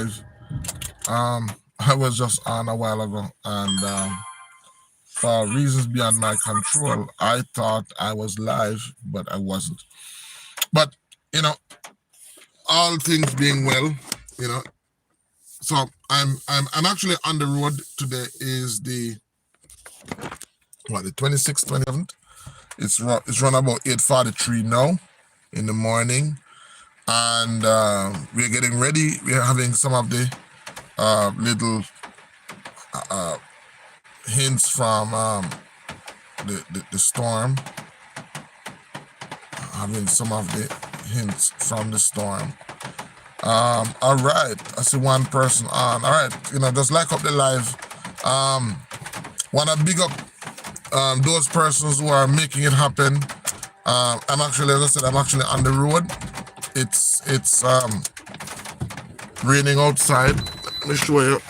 live. I was just on a while ago, and for reasons beyond my control, I thought I was live, but I wasn't. But you know, all things being well, you know. So I'm actually on the road. Today is the 26th, 27th. It's run about 8:43 now in the morning, and we're getting ready. We're having some of the little hints from the storm. Having some of the hints from the storm. All right, I see one person on. All right, just like up the live. Wanna big up those persons who are making it happen. I'm actually, as I said, I'm actually on the road. It's raining outside. Let me show you.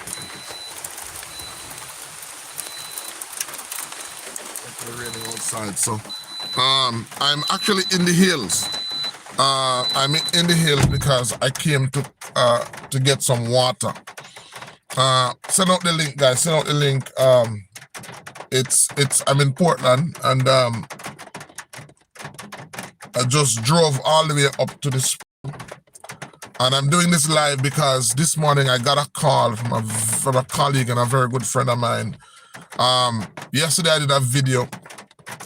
It's raining outside, so I'm actually in the hills. I'm in the hills because I came to get some water. Send out the link, guys. Send out the link. I'm in Portland, and I just drove all the way up to this, and I'm doing this live because this morning I got a call from a colleague and a very good friend of mine. Yesterday I did a video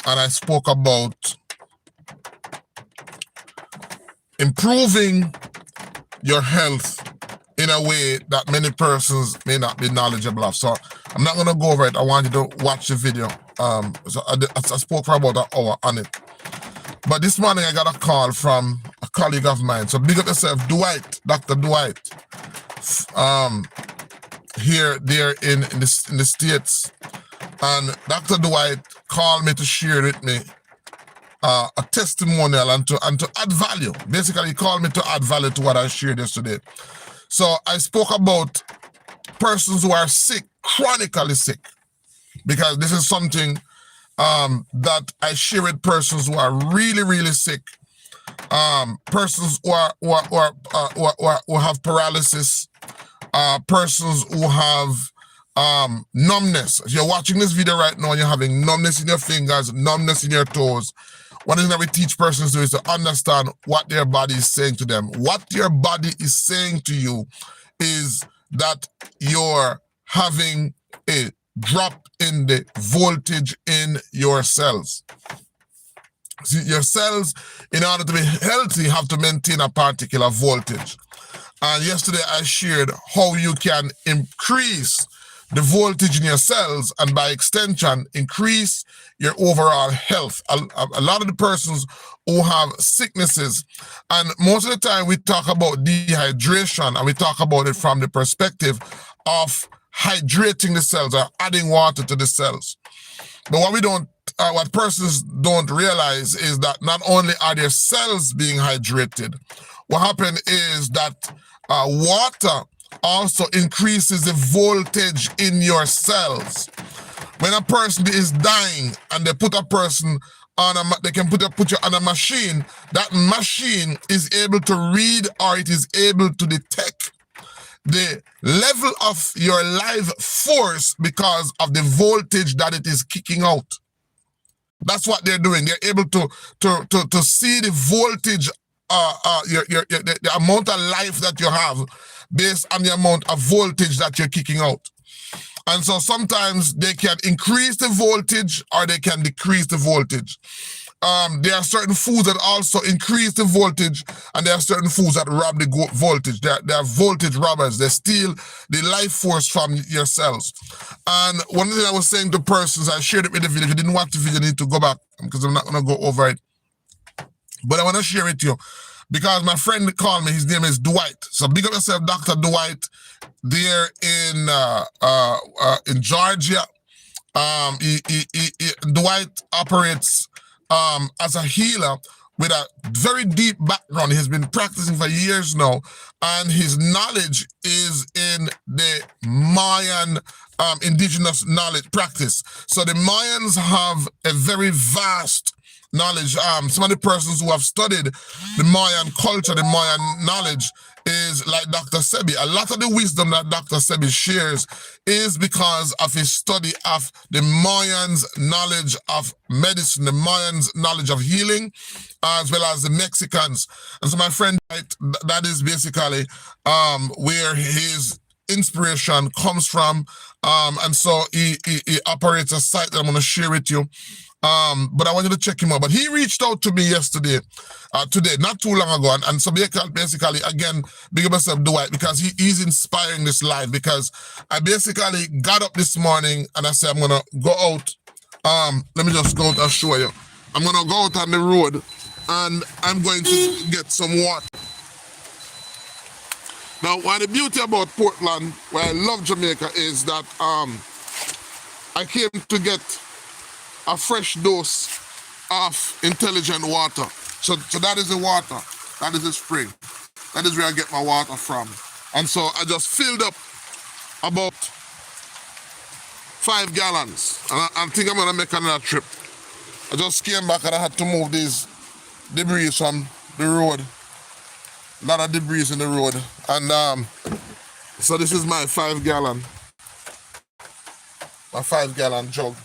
and I spoke about improving your health in a way that many persons may not be knowledgeable of. So I'm not going to go over it. I want you to watch the video. So I spoke for about an hour on it. But this morning I got a call from a colleague of mine. So big up yourself, Dwight, Dr. Dwight, here, there in the States. And Dr. Dwight called me to share with me a testimonial and to add value. Basically, he called me to add value to what I shared yesterday. So I spoke about persons who are sick, chronically sick, because this is something that I share with persons who are really, really sick. Persons who have paralysis, persons who have numbness. If you're watching this video right now and you're having numbness in your fingers, numbness in your toes, one thing that we teach persons to do is to understand what their body is saying to them. What your body is saying to you is that you're having a drop in the voltage in your cells. See, your cells, in order to be healthy, have to maintain a particular voltage. And yesterday I shared how you can increase the voltage in your cells and by extension increase your overall health. A lot of the persons who have sicknesses, and most of the time we talk about dehydration and we talk about it from the perspective of hydrating the cells or adding water to the cells. But what persons don't realize is that not only are their cells being hydrated, what happened is that water also increases the voltage in your cells. When a person is dying and they put a person on they can put you on a machine, that machine is able to read, or it is able to detect the level of your life force because of the voltage that it is kicking out. That's what they're doing. They're able to see the voltage, the amount of life that you have based on the amount of voltage that you're kicking out. And so sometimes they can increase the voltage or they can decrease the voltage. There are certain foods that also increase the voltage, and there are certain foods that rob the voltage. They are voltage robbers. They steal the life force from your cells. And one thing I was saying to persons, I shared it with the video. If you didn't watch the video, you need to go back because I'm not going to go over it. But I want to share it with you because my friend called me. His name is Dwight. So big up yourself, Dr. Dwight, there in Georgia. Dwight operates as a healer with a very deep background. He's been practicing for years now, and his knowledge is in the Mayan indigenous knowledge practice. So the Mayans have a very vast knowledge. Some of the persons who have studied the Mayan culture, the Mayan knowledge, is like Dr. Sebi. A lot of the wisdom that Dr. Sebi shares is because of his study of the Mayans' knowledge of medicine, the Mayans' knowledge of healing, as well as the Mexicans. And so my friend, that is basically where his inspiration comes from. And so he operates a site that I'm going to share with you. But I wanted to check him out. But he reached out to me yesterday, today, not too long ago. And so basically, again, big up myself, Dwight, because he's inspiring this life. Because I basically got up this morning and I said, I'm going to go out. Let me just go out and show you. I'm going to go out on the road and I'm going to get some water. Now, one of the beauty about Portland, where I love Jamaica, is that I came to get a fresh dose of intelligent water. So that is the water. That is the spring. That is where I get my water from. And so I just filled up about 5 gallons. And I think I'm going to make another trip. I just came back and I had to move these debris from the road. A lot of debris in the road. And so this is my 5-gallon. My 5-gallon jug.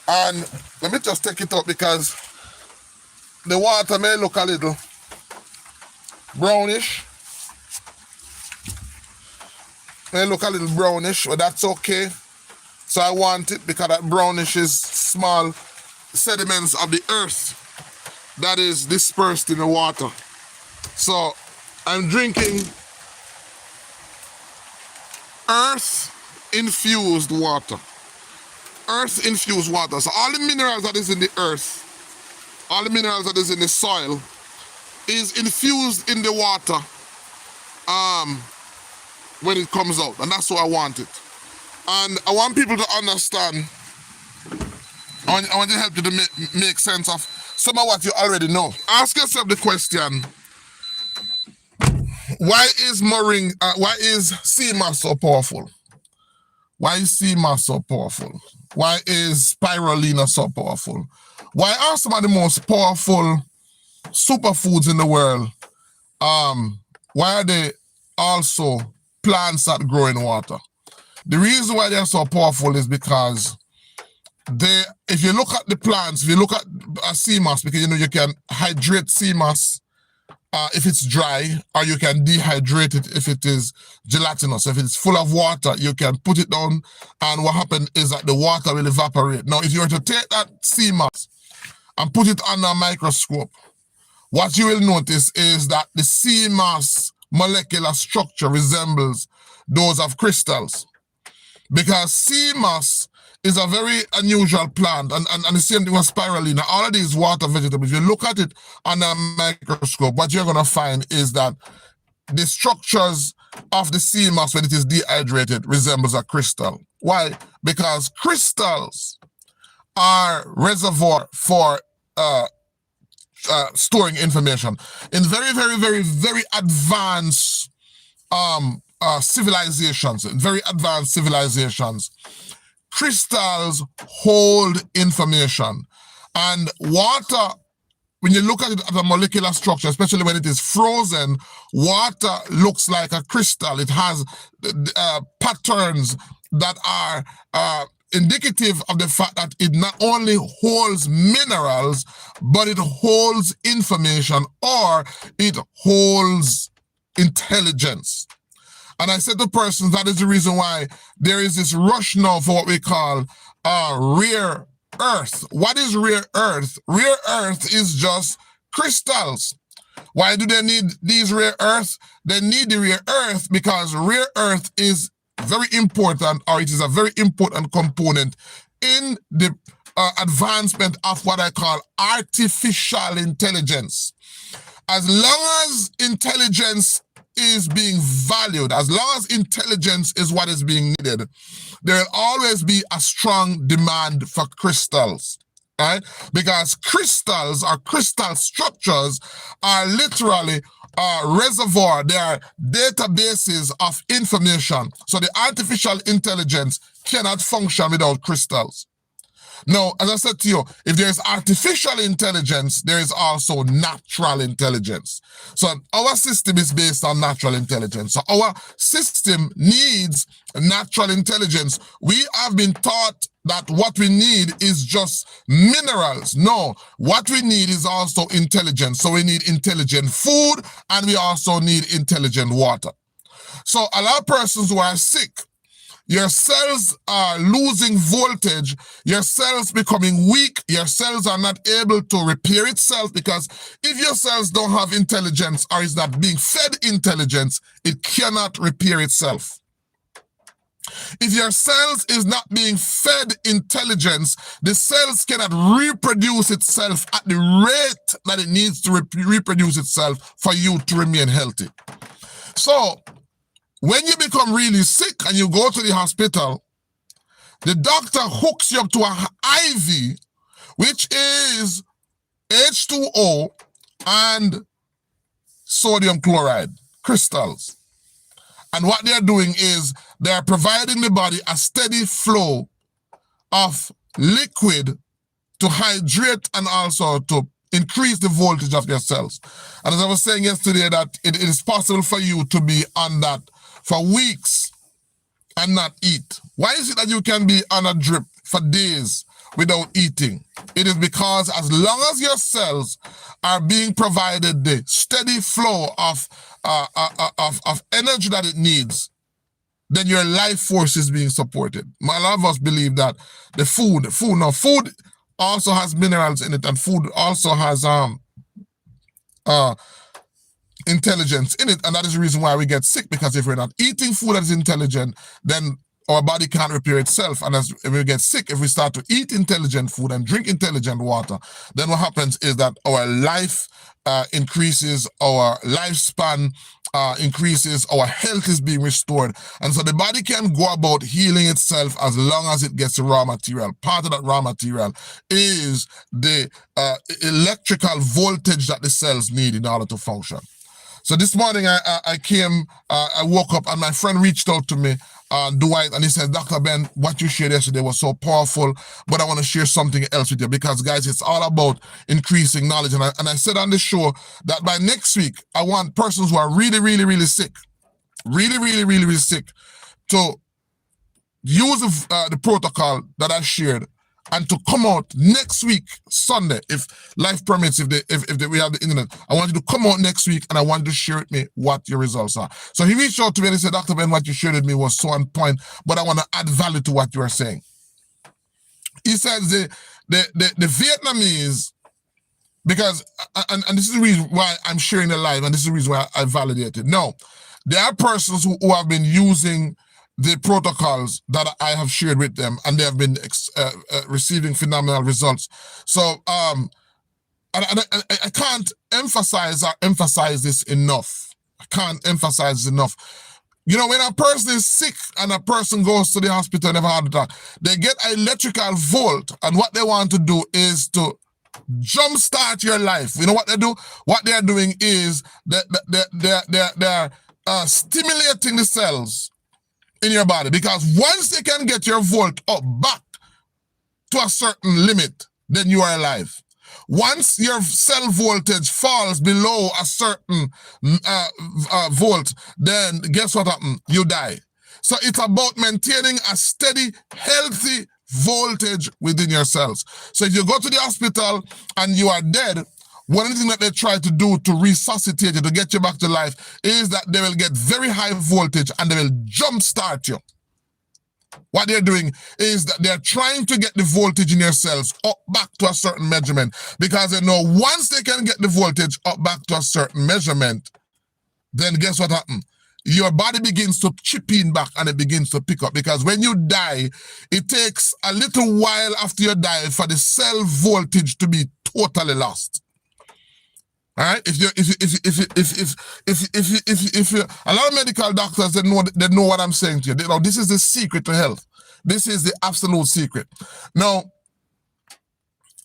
And let me just take it out because the water may look a little brownish. May look a little brownish, but that's okay. So I want it because that brownish is small sediments of the earth that is dispersed in the water. So I'm drinking earth-infused water. Earth-infused water. So all the minerals that is in the earth, all the minerals that is in the soil, is infused in the water when it comes out. And that's what I want it. And I want people to understand, I want to help you to make sense of some of what you already know. Ask yourself the question, why is CMOS so powerful? Why is CMOS so powerful? Why is spirulina so powerful? Why are some of the most powerful superfoods in the world? Why are they also plants that grow in water? The reason why they're so powerful is because if you look at the plants, if you look at CMOS, because you can hydrate CMOS if it's dry, or you can dehydrate it if it is gelatinous. If it's full of water, you can put it down, and what happens is that the water will evaporate. Now, if you were to take that CMOS and put it under a microscope, what you will notice is that the CMOS molecular structure resembles those of crystals. Because CMOS is a very unusual plant, and the same thing with spirulina. All of these water vegetables, if you look at it under a microscope, what you're going to find is that the structures of the CMOS when it is dehydrated resembles a crystal. Why? Because crystals are reservoir for storing information. In very, very, very, very advanced civilizations, crystals hold information. And water, when you look at it at a molecular structure, especially when it is frozen, water looks like a crystal. It has patterns that are indicative of the fact that it not only holds minerals, but it holds information, or it holds intelligence. And I said to persons, that is the reason why there is this rush now for what we call rare earth. What is rare earth? Rare earth is just crystals. Why do they need these rare earth? They need the rare earth because rare earth is very important, or it is a very important component in the advancement of what I call artificial intelligence. As long as intelligence is being valued, as long as intelligence is what is being needed, there will always be a strong demand for crystals, right? Because crystals or crystal structures are literally reservoir, they are databases of information. So the artificial intelligence cannot function without crystals. Now, as I said to you, if there is artificial intelligence, there is also natural intelligence. So our system is based on natural intelligence. So our system needs natural intelligence. We have been taught that what we need is just minerals. No, what we need is also intelligence. So we need intelligent food and we also need intelligent water. So a lot of persons who are sick, your cells are losing voltage, your cells becoming weak, your cells are not able to repair itself, because if your cells don't have intelligence or is not being fed intelligence, it cannot repair itself. If your cells is not being fed intelligence, the cells cannot reproduce itself at the rate that it needs to reproduce itself for you to remain healthy. So when you become really sick and you go to the hospital, the doctor hooks you up to an IV, which is H2O and sodium chloride crystals. And what they're doing is they're providing the body a steady flow of liquid to hydrate and also to increase the voltage of your cells. And as I was saying yesterday, that it is possible for you to be on that for weeks and not eat. Why is it that you can be on a drip for days without eating? It is because as long as your cells are being provided the steady flow of energy that it needs, then your life force is being supported. A lot of us believe that the food also has minerals in it, and food also has intelligence in it, and that is the reason why we get sick, because if we're not eating food that is intelligent, then our body can't repair itself. And as we get sick, if we start to eat intelligent food and drink intelligent water, then what happens is that our life increases, our lifespan increases, our health is being restored. And so the body can go about healing itself as long as it gets the raw material. Part of that raw material is the electrical voltage that the cells need in order to function. So this morning I woke up and my friend reached out to me, Dwight, and he said, Dr. Ben, what you shared yesterday was so powerful, but I want to share something else with you, because guys, it's all about increasing knowledge. And I said on the show that by next week, I want persons who are really, really, really sick, really sick, to use the protocol that I shared and to come out next week, Sunday, if life permits, if we have the internet. I want you to come out next week and I want you to share with me what your results are. So he reached out to me and he said, Dr. Ben, what you shared with me was so on point, but I want to add value to what you are saying. He says the Vietnamese, because, and this is the reason why I'm sharing the live, and this is the reason why I validated. No, there are persons who have been using the protocols that I have shared with them, and they have been receiving phenomenal results. So I can't emphasize this enough. I can't emphasize this enough. You know, when a person is sick and a person goes to the hospital and have a heart attack, they get an electrical volt, and what they want to do is to jumpstart your life. You know what they do? What they are doing is they're stimulating the cells in your body, because once they can get your volt up back to a certain limit, then you are alive. Once your cell voltage falls below a certain volt, then guess what happens? You die. So it's about maintaining a steady, healthy voltage within your cells. So if you go to the hospital and you are dead, one of the things that they try to do to resuscitate you, to get you back to life, is that they will get very high voltage and they will jumpstart you. What they're doing is that they're trying to get the voltage in your cells up back to a certain measurement, because they know once they can get the voltage up back to a certain measurement, then guess what happens? Your body begins to chip in back and it begins to pick up, because when you die, it takes a little while after you die for the cell voltage to be totally lost. All right. If a lot of medical doctors, they know what I'm saying to you. They know this is the secret to health. This is the absolute secret. Now,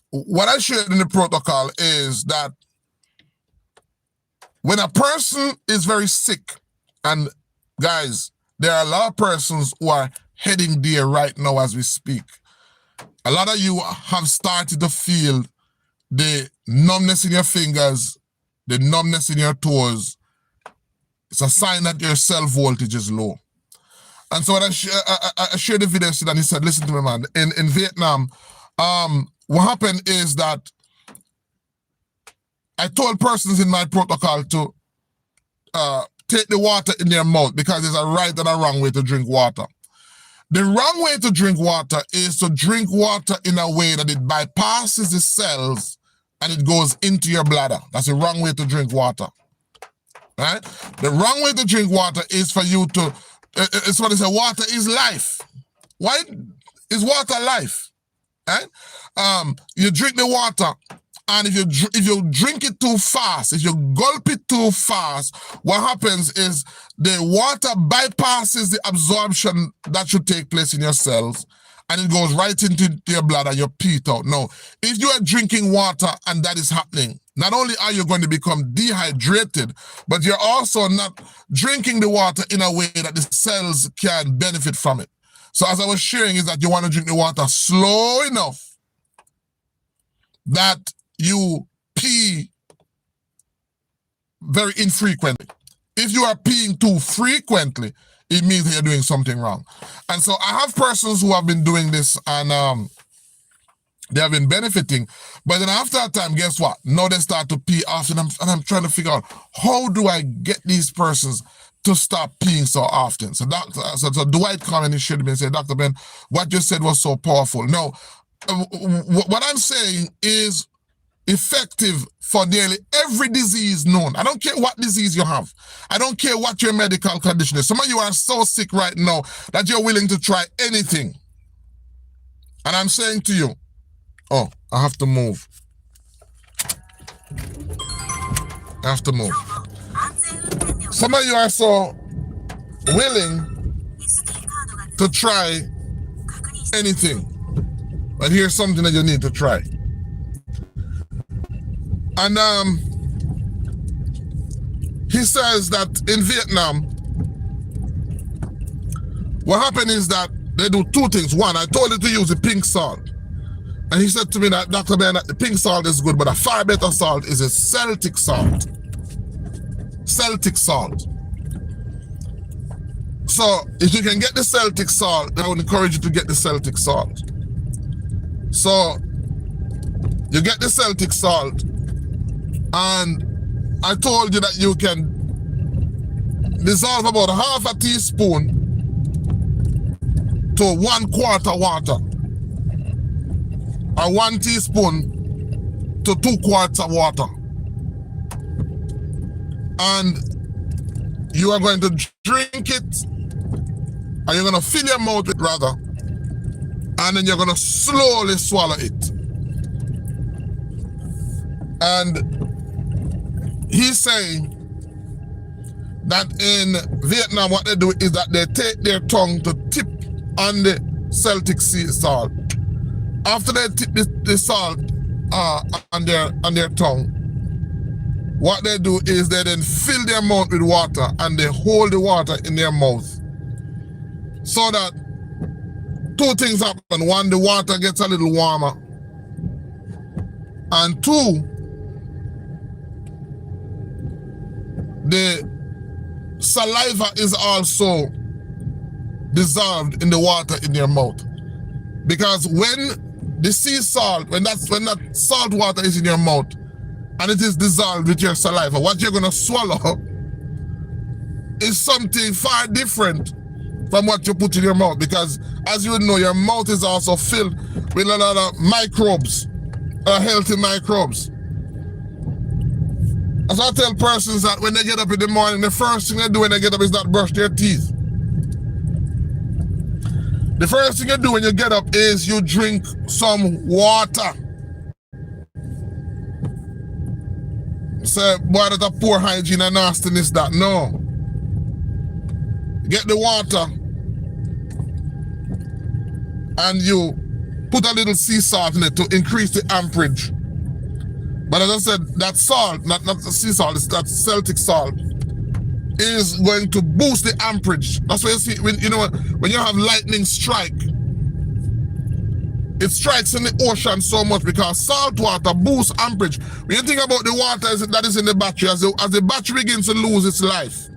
what I shared in the protocol is that when a person is very sick, and guys, there are a lot of persons who are heading there right now as we speak. A lot of you have started to feel the numbness in your fingers, the numbness in your toes. It's a sign that your cell voltage is low. And so when I shared the video, and he said, listen to me, man, in Vietnam, what happened is that I told persons in my protocol to take the water in their mouth because there's a right and a wrong way to drink water. The wrong way to drink water is to drink water in a way that it bypasses the cells and it goes into your bladder. That's the wrong way to drink water. Right? The wrong way to drink water is for you to, it's what they say, water is life. Why is water life? Right? You drink the water, and if you drink it too fast, if you gulp it too fast, what happens is the water bypasses the absorption that should take place in your cells, and it goes right into your bladder, you pee it out. Now, if you are drinking water and that is happening, not only are you going to become dehydrated, but you're also not drinking the water in a way that the cells can benefit from it. So as I was sharing, is that you want to drink the water slow enough that you pee very infrequently. If you are peeing too frequently, it means that you're doing something wrong. And so I have persons who have been doing this and they have been benefiting, but then after a time, guess what? Now they start to pee often, and I'm trying to figure out, how do I get these persons to stop peeing so often? So Dwight called and he shared me and said, Dr. Ben, what you said was so powerful. No, what I'm saying is effective for nearly every disease known. I don't care what disease you have. I don't care what your medical condition is. Some of you are so sick right now that you're willing to try anything. And I'm saying to you, oh, I have to move. I have to move. Some of you are so willing to try anything. But here's something that you need to try. And he says that in Vietnam, what happened is that they do two things. One, I told you to use the pink salt. And he said to me that, Dr. Ben, the pink salt is good, but a far better salt is a Celtic salt. Celtic salt. So if you can get the Celtic salt, I would encourage you to get the Celtic salt. So you get the Celtic salt, and I told you that you can dissolve about half a teaspoon to 1/4 water, or 1 teaspoon to 2 quarts of water. And you are going to drink it, or you're going to fill your mouth with rather, and then you're going to slowly swallow it. And he's saying that in Vietnam, what they do is that they take their tongue to tip on the Celtic sea salt. After they tip the salt on their tongue, what they do is they then fill their mouth with water and they hold the water in their mouth. So that two things happen. One, the water gets a little warmer. And two, the saliva is also dissolved in the water in your mouth. Because when the sea salt, when that salt water is in your mouth and it is dissolved with your saliva, what you're going to swallow is something far different from what you put in your mouth. Because as you know, your mouth is also filled with a lot of microbes, healthy microbes. As I tell persons that when they get up in the morning, the first thing they do when they get up is not brush their teeth. The first thing you do when you get up is you drink some water. Say, boy, that's a poor hygiene and nastiness that. No. Get the water and you put a little sea salt in it to increase the amperage. But as I said, that salt, not the sea salt, it's that Celtic salt, is going to boost the amperage. That's why you see, when you have lightning strike, it strikes in the ocean so much because salt water boosts amperage. When you think about the water that is in the battery, as the battery begins to lose its life,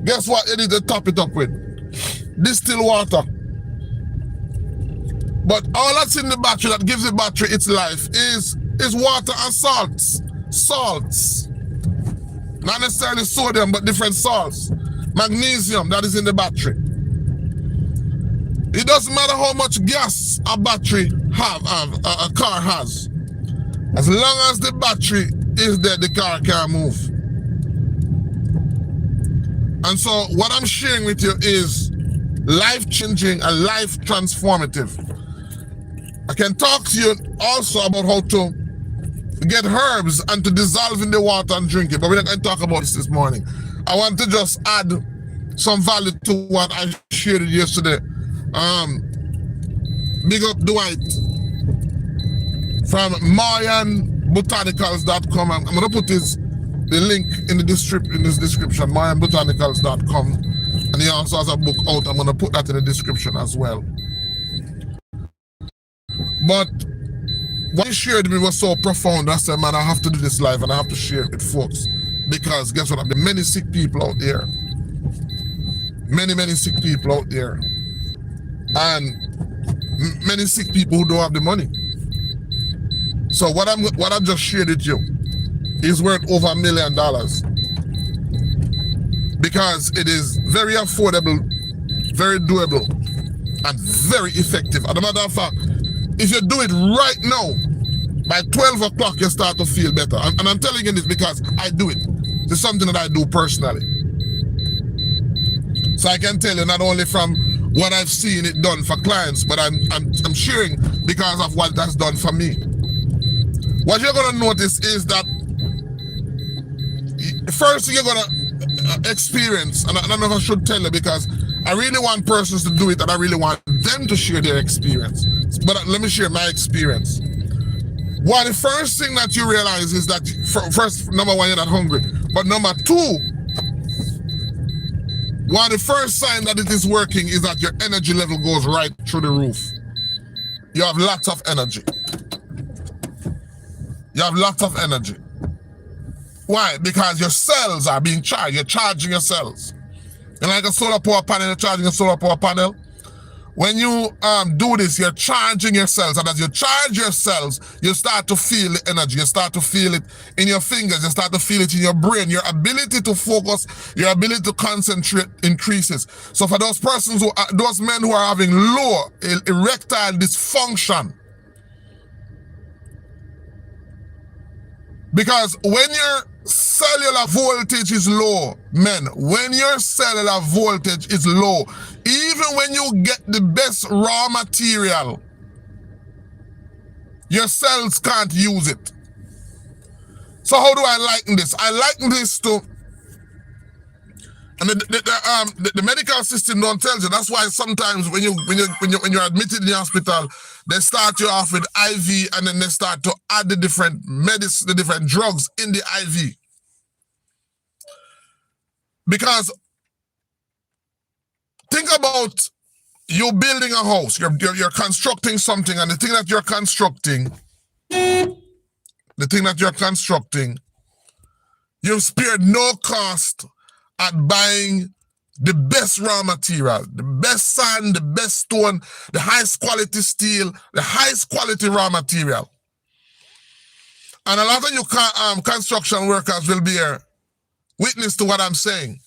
guess what you need to top it up with? Distilled water. But all that's in the battery that gives the battery its life is water and salts. Salts. Not necessarily sodium, but different salts. Magnesium that is in the battery. It doesn't matter how much gas a battery a car has. As long as the battery is there, the car can't move. And so what I'm sharing with you is life-changing and life-transformative. I can talk to you also about how to get herbs and to dissolve in the water and drink it, but we're not going to talk about this morning. I want to just add some value to what I shared yesterday. Big up Dwight from MayanBotanicals.com. I'm going to put the link in this description, MayanBotanicals.com, and he also has a book out. I'm going to put that in the description as well. But what he shared with me was so profound. I said, man, I have to do this live and I have to share it with folks. Because guess what? There are many sick people out there. Many sick people out there. And many sick people who don't have the money. So what I've just shared with you is worth over $1 million. Because it is very affordable, very doable, and very effective. As a matter of fact, if you do it right now, by 12 o'clock, you start to feel better. And I'm telling you this because I do it. It's something that I do personally. So I can tell you not only from what I've seen it done for clients, but I'm sharing because of what that's done for me. What you're going to notice is that first thing you're going to experience, and I don't know if I should tell you because I really want persons to do it and I really want them to share their experience. But let me share my experience. Well, the first thing that you realize is that, first, number one, you're not hungry. But number two, one of the first sign that it is working is that your energy level goes right through the roof. You have lots of energy. You have lots of energy. Why? Because your cells are being charged. You're charging your cells. And like a solar power panel, you're charging a solar power panel. When you do this, you're charging your cells. And as you charge your cells, you start to feel the energy. You start to feel it in your fingers. You start to feel it in your brain. Your ability to focus, your ability to concentrate increases. So for those persons, those men who are having low erectile dysfunction, because when your cellular voltage is low, men, when your cellular voltage is low, even when you get the best raw material, your cells can't use it. So how do I liken this? I liken this to, and the medical system don't tell you. That's why sometimes when you're admitted in the hospital, they start you off with IV and then they start to add the different medicine, the different drugs in the IV. Because think about you building a house, you're constructing something, and the thing that you're constructing, you've spared no cost at buying the best raw material, the best sand, the best stone, the highest quality steel, the highest quality raw material. And a lot of you construction workers will bear witness to what I'm saying.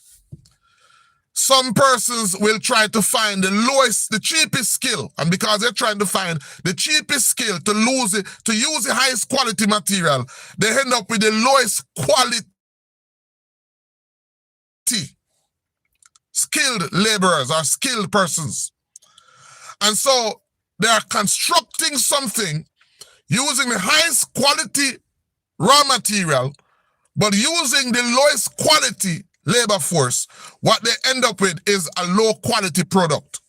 Some persons will try to find the cheapest skill, and because they're trying to find the cheapest skill to use the highest quality material, they end up with the lowest quality skilled laborers or skilled persons. And so they are constructing something using the highest quality raw material, but using the lowest quality labor force. What they end up with is a low quality product.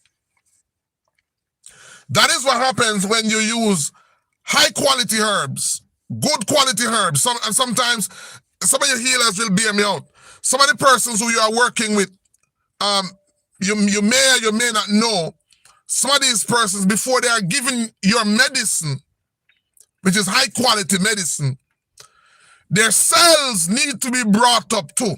That is what happens when you use high quality herbs, good quality herbs. And sometimes some of your healers will bear me out. Some of the persons who you are working with, you may or you may not know some of these persons, before they are given your medicine, which is high quality medicine, their cells need to be brought up too.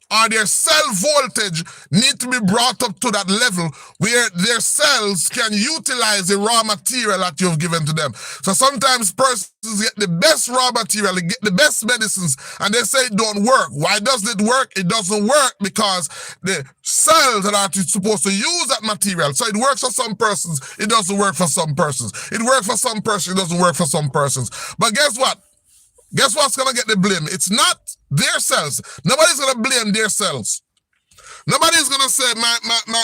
Or their cell voltage need to be brought up to that level where their cells can utilize the raw material that you've given to them. So sometimes persons get the best raw material, they get the best medicines, and they say it don't work. Why doesn't it work? It doesn't work because the cells that are supposed to use that material. So it works for some persons, it doesn't work for some persons. It works for some persons, it doesn't work for some persons. But guess what? Guess what's going to get the blame? It's not their cells. Nobody's going to blame their cells. Nobody's going to say,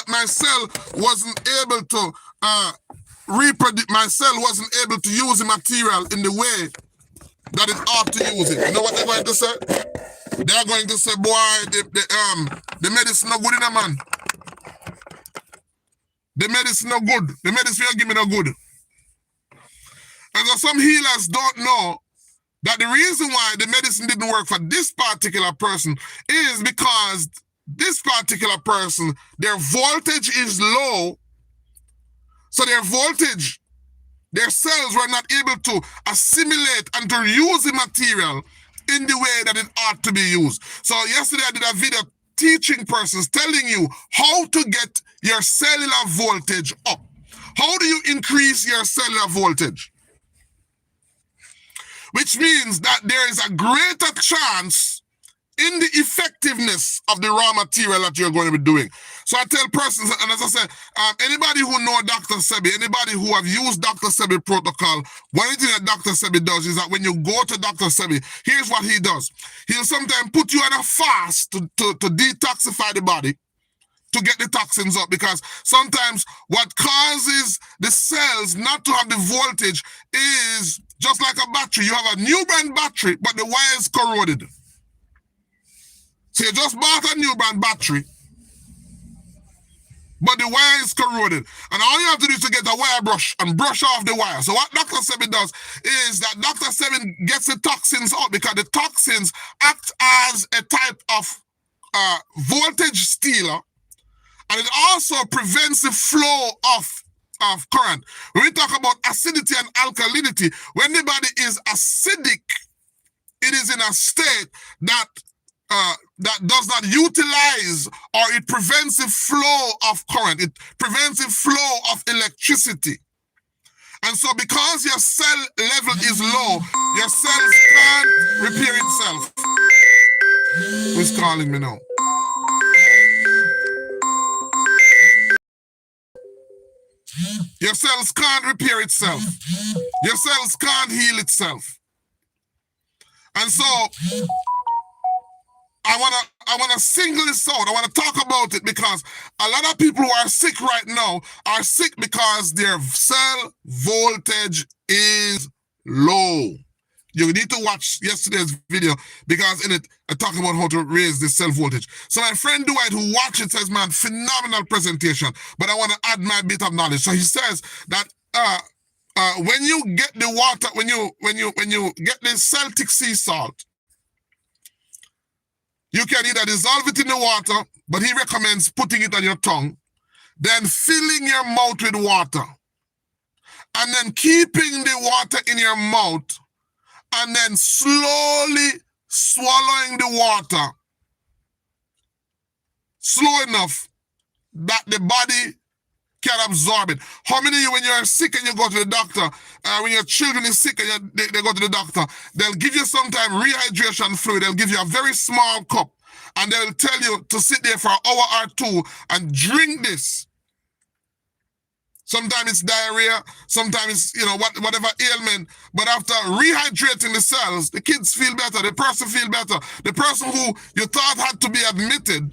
my cell wasn't able to reproduce, my cell wasn't able to use the material in the way that it ought to use it. You know what they're going to say? They're going to say, boy, the medicine no good in a man. The medicine no good. The medicine you give me no good. And so some healers don't know that the reason why the medicine didn't work for this particular person is because this particular person, their voltage is low. So their voltage, their cells were not able to assimilate and to use the material in the way that it ought to be used. So yesterday I did a video teaching persons, telling you how to get your cellular voltage up. How do you increase your cellular voltage? Which means that there is a greater chance in the effectiveness of the raw material that you're going to be doing. So I tell persons, and as I said, anybody who know Dr. Sebi, anybody who have used Dr. Sebi protocol, one thing that Dr. Sebi does is that when you go to Dr. Sebi, here's what he does. He'll sometimes put you on a fast to detoxify the body, to get the toxins up, because sometimes what causes the cells not to have the voltage is just like a battery. You have a new brand battery, but the wire is corroded. So you just bought a new brand battery, but the wire is corroded. And all you have to do is to get a wire brush and brush off the wire. So what Dr. Sebi does is that Dr. Sebi gets the toxins out, because the toxins act as a type of voltage stealer, and it also prevents the flow of current. When we talk about acidity and alkalinity, when the body is acidic, it is in a state that that does not utilize, or it prevents the flow of current. It prevents the flow of electricity. And so because your cell level is low, your cells can't repair itself. Who's calling me now? Your cells can't repair itself. Your cells can't heal itself. And so I wanna single this out. I wanna talk about it, because a lot of people who are sick right now are sick because their cell voltage is low. You need to watch yesterday's video, because in it I talk about how to raise the cell voltage. So my friend Dwight, who watched it, says, man, phenomenal presentation, but I want to add my bit of knowledge. So he says that when you get the water, when you get the Celtic sea salt, you can either dissolve it in the water, but he recommends putting it on your tongue, then filling your mouth with water, and then keeping the water in your mouth, and then slowly swallowing the water, slow enough that the body can absorb it. How many of you, when you're sick and you go to the doctor, when your children is sick and they go to the doctor, they'll give you sometime rehydration fluid. They'll give you a very small cup, and they'll tell you to sit there for an hour or two and drink this. Sometimes it's diarrhea, sometimes it's, whatever ailment. But after rehydrating the cells, the kids feel better, the person feel better. The person who you thought had to be admitted,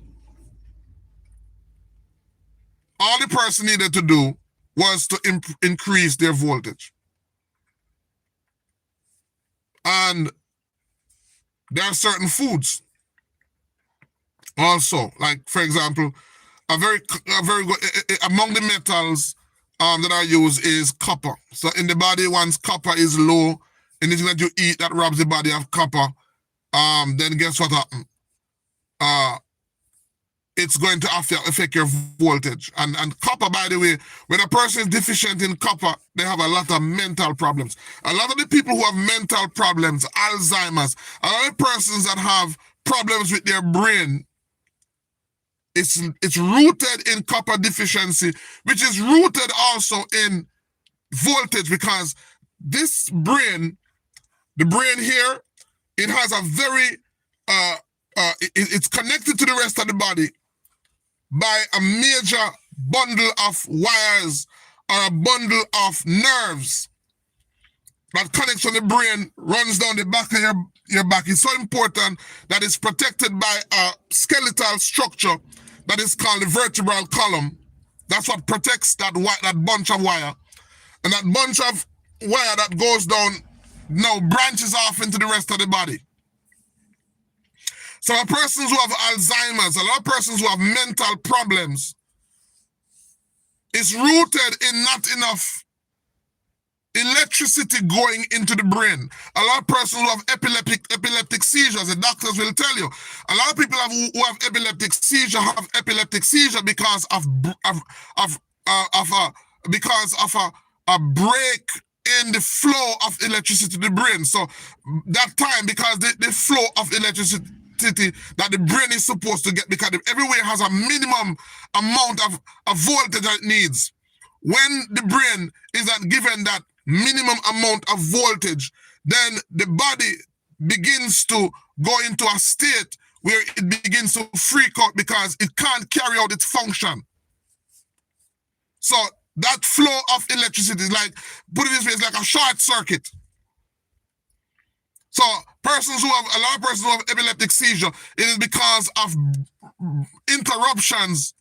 all the person needed to do was to increase their voltage. And there are certain foods also, like, for example, a very good, among the metals that I use is copper. So in the body, once copper is low, anything that you eat that robs the body of copper, then guess what happens? it's going to affect your voltage. And copper, by the way, when a person is deficient in copper, they have a lot of mental problems. A lot of the people who have mental problems, Alzheimer's, a lot of persons that have problems with their brain, it's rooted in copper deficiency, which is rooted also in voltage, because this brain, the brain here, it has a very, it's connected to the rest of the body by a major bundle of wires or a bundle of nerves that connects from the brain, runs down the back of your back. It's so important that it's protected by a skeletal structure that is called the vertebral column. That's what protects that bunch of wire. And that bunch of wire that goes down now branches off into the rest of the body. So persons who have Alzheimer's, a lot of persons who have mental problems, is rooted in not enough electricity going into the brain. A lot of persons who have epileptic seizures, the doctors will tell you, a lot of people who have epileptic seizure because of a break in the flow of electricity to the brain. So that time, because the flow of electricity that the brain is supposed to get, because everywhere has a minimum amount of voltage that it needs. When the brain is not given that minimum amount of voltage, then the body begins to go into a state where it begins to freak out because it can't carry out its function. So that flow of electricity is like, put it this way, it's like a short circuit. So a lot of persons who have epileptic seizure, it is because of interruptions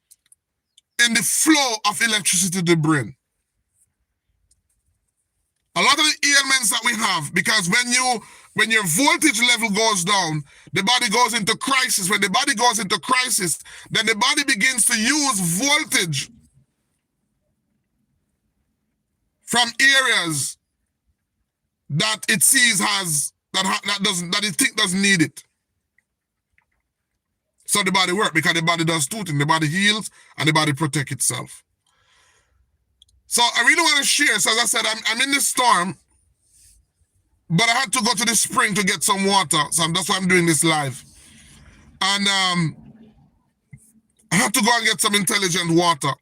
in the flow of electricity to the brain. A lot of the ailments that we have, because when your voltage level goes down, the body goes into crisis. When the body goes into crisis, then the body begins to use voltage from areas that it sees that it think doesn't need it. So the body works, because the body does two things. The body heals and the body protects itself. So I really want to share. So as I said, I'm in the storm, but I had to go to the spring to get some water. So that's why I'm doing this live. And I had to go and get some intelligent water,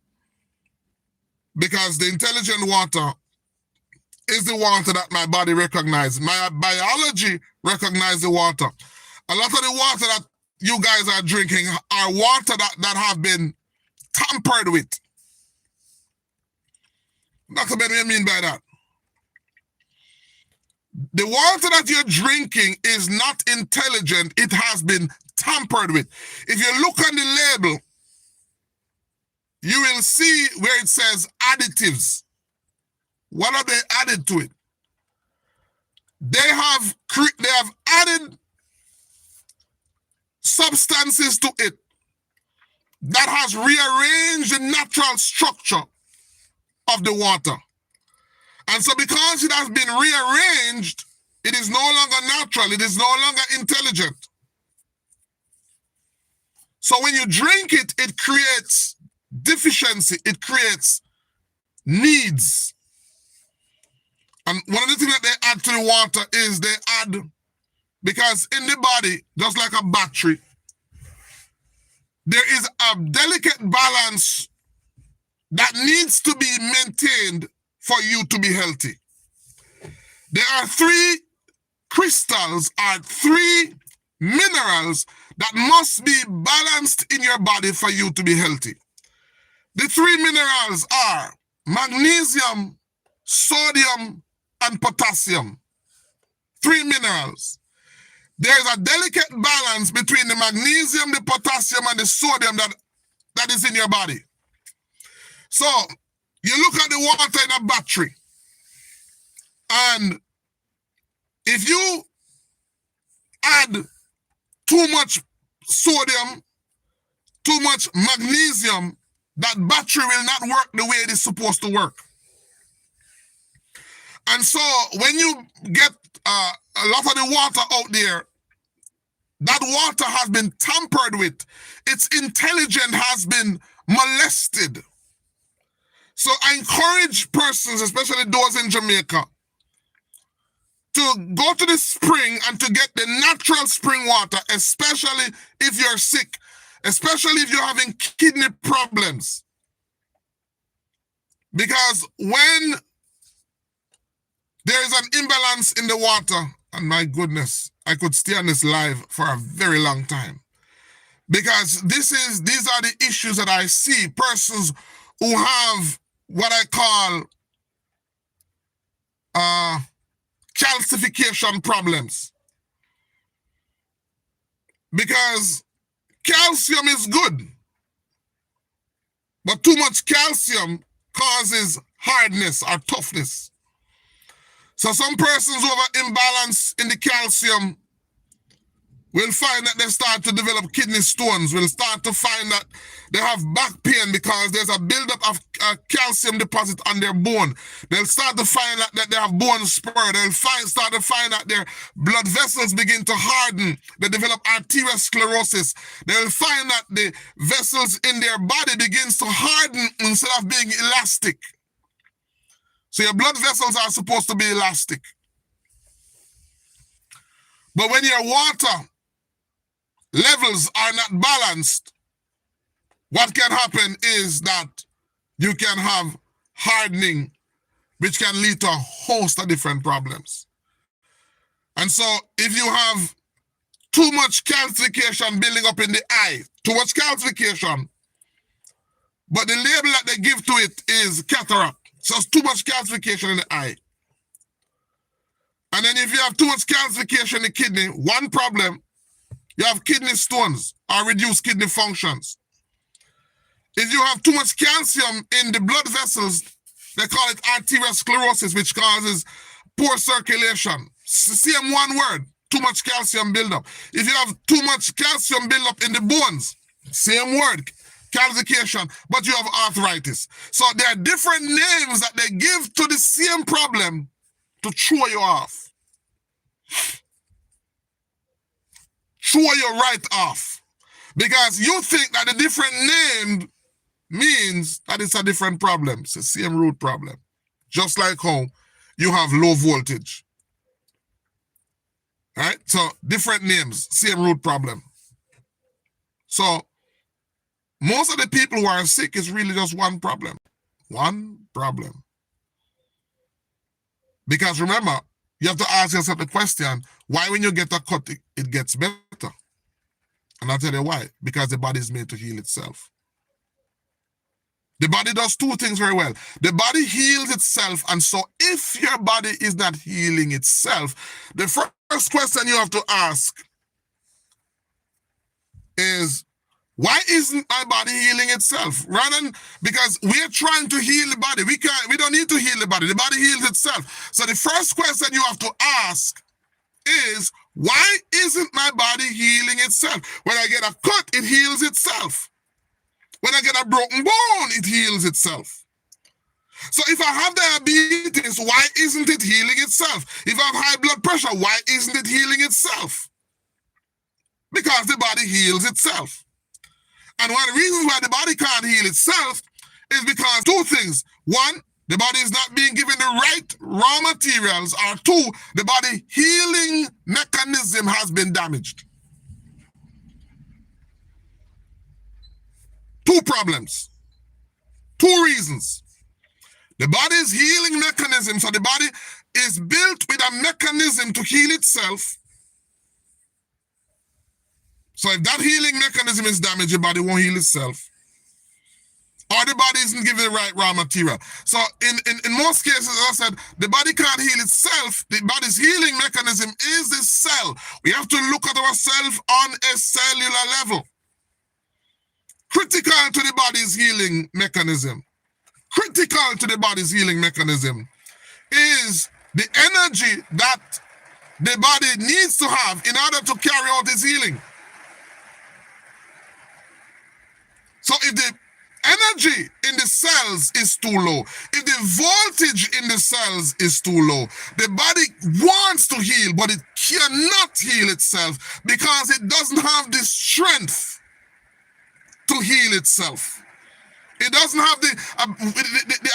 because the intelligent water is the water that my body recognizes. My biology recognizes the water. A lot of the water that you guys are drinking are water that have been tampered with. Dr. Ben, what do you mean by that? The water that you're drinking is not intelligent. It has been tampered with. If you look on the label, you will see where it says additives. What are they added to it? They have added substances to it that has rearranged the natural structure of the water. And so because it has been rearranged, it is no longer natural, it is no longer intelligent. So when you drink it, it creates deficiency, it creates needs. And one of the things that they add to the water is they add, because in the body, just like a battery, there is a delicate balance that needs to be maintained for you to be healthy. There are three crystals, or three minerals that must be balanced in your body for you to be healthy. The three minerals are magnesium, sodium, and potassium. Three minerals. There is a delicate balance between the magnesium, the potassium, and the sodium that is in your body. So you look at the water in a battery, and if you add too much sodium, too much magnesium, that battery will not work the way it is supposed to work. And so when you get a lot of the water out there, That water has been tampered with. Its intelligence has been molested. So I encourage persons, especially those in Jamaica, to go to the spring and to get the natural spring water, especially if you're sick, especially if you're having kidney problems. Because when there is an imbalance in the water, and my goodness, I could stay on this live for a very long time. Because these are the issues that I see. Persons who have what I call calcification problems. Because calcium is good, but too much calcium causes hardness or toughness. So some persons who have an imbalance in the calcium will find that they start to develop kidney stones, will start to find that they have back pain because there's a buildup of calcium deposit on their bone. They'll start to find that they have bone spur. They'll start to find that their blood vessels begin to harden. They develop arteriosclerosis. They'll find that the vessels in their body begins to harden instead of being elastic. So your blood vessels are supposed to be elastic. But when your water levels are not balanced, what can happen is that you can have hardening, which can lead to a host of different problems. And so if you have too much calcification building up in the eye, too much calcification, but the label that they give to it is cataract. So it's too much calcification in the eye. And then if you have too much calcification in the kidney, one problem, you have kidney stones or reduced kidney functions. If you have too much calcium in the blood vessels, they call it arteriosclerosis, which causes poor circulation. Same one word, too much calcium buildup. If you have too much calcium buildup in the bones, same word, calcification, but you have arthritis. So there are different names that they give to the same problem to throw you off. Throw you right off. Because you think that the different name means that it's a different problem. It's the same root problem. Just like how you have low voltage. Right? So different names, same root problem. So most of the people who are sick is really just one problem. One problem. Because remember, you have to ask yourself the question, why when you get a cut, it gets better? And I'll tell you why. Because the body is made to heal itself. The body does two things very well. The body heals itself, and so if your body is not healing itself, the first question you have to ask is, why isn't my body healing itself? Because we're trying to heal the body. We don't need to heal the body. The body heals itself. So the first question you have to ask is, why isn't my body healing itself? When I get a cut, it heals itself. When I get a broken bone, it heals itself. So if I have diabetes, why isn't it healing itself? If I have high blood pressure, why isn't it healing itself? Because the body heals itself. And one of the reasons why the body can't heal itself is because two things. One, the body is not being given the right raw materials, or two, the body healing mechanism has been damaged. Two problems. Two reasons. The body's healing mechanism, so the body is built with a mechanism to heal itself. So if that healing mechanism is damaged, the body won't heal itself. Or the body isn't given the right raw material. So in most cases, as I said, the body can't heal itself. The body's healing mechanism is the cell. We have to look at ourselves on a cellular level. Critical to the body's healing mechanism. Critical to the body's healing mechanism is the energy that the body needs to have in order to carry out its healing. So if the energy in the cells is too low, if the voltage in the cells is too low, the body wants to heal, but it cannot heal itself because it doesn't have the strength to heal itself. It doesn't have the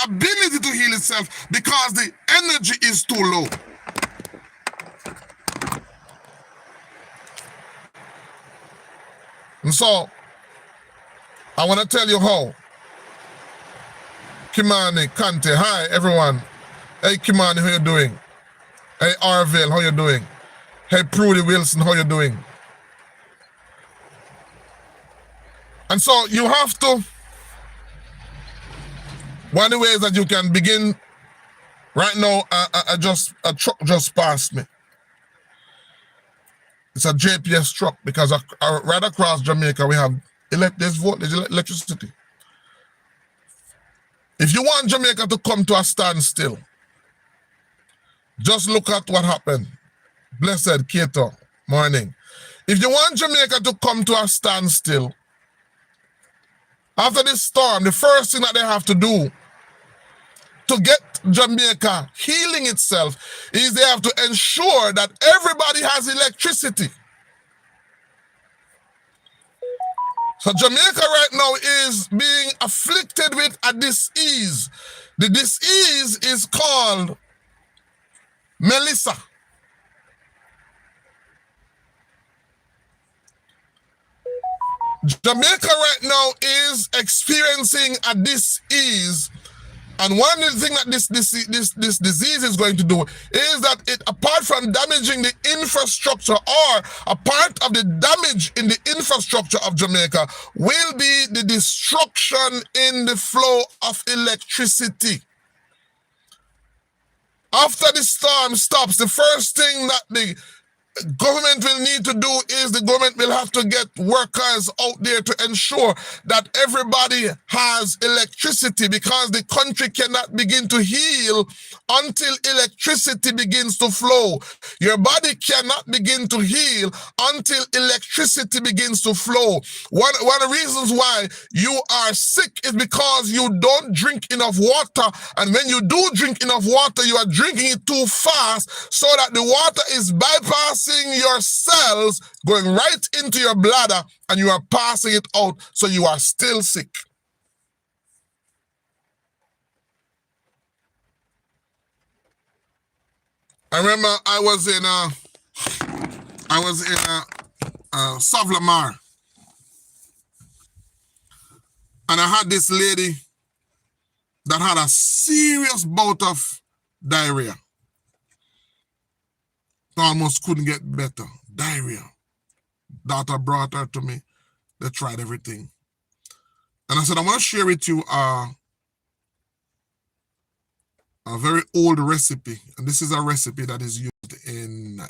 ability to heal itself because the energy is too low. And so, I want to tell you how. Kimani, Kante, hi everyone. Hey Kimani, how you doing? Hey Arville, how you doing? Hey Prudy Wilson, how you doing? And so you have to, one of the ways that you can begin, right now, a truck just passed me. It's a JPS truck because right across Jamaica we have electricity. If you want Jamaica to come to a standstill, just look at what happened. Blessed Kato, morning. If you want Jamaica to come to a standstill, after this storm, the first thing that they have to do to get Jamaica healing itself is they have to ensure that everybody has electricity. So Jamaica right now is being afflicted with a disease. The disease is called Melissa. Jamaica right now is experiencing a disease. And one of the things that this disease is going to do is that it, apart from damaging the infrastructure, or a part of the damage in the infrastructure of Jamaica, will be the destruction in the flow of electricity. After the storm stops, the first thing that the government will need to do is the government will have to get workers out there to ensure that everybody has electricity, because the country cannot begin to heal until electricity begins to flow. Your body cannot begin to heal until electricity begins to flow. One of the reasons why you are sick is because you don't drink enough water, and when you do drink enough water, you are drinking it too fast, so that the water is bypassing your cells, going right into your bladder, and you are passing it out, so you are still sick. I remember I was in Savlamar, and I had this lady that had a serious bout of diarrhea. Almost couldn't get better. Diarrhea. Daughter brought her to me. They tried everything. And I said, I want to share with you a very old recipe. And this is a recipe that is used in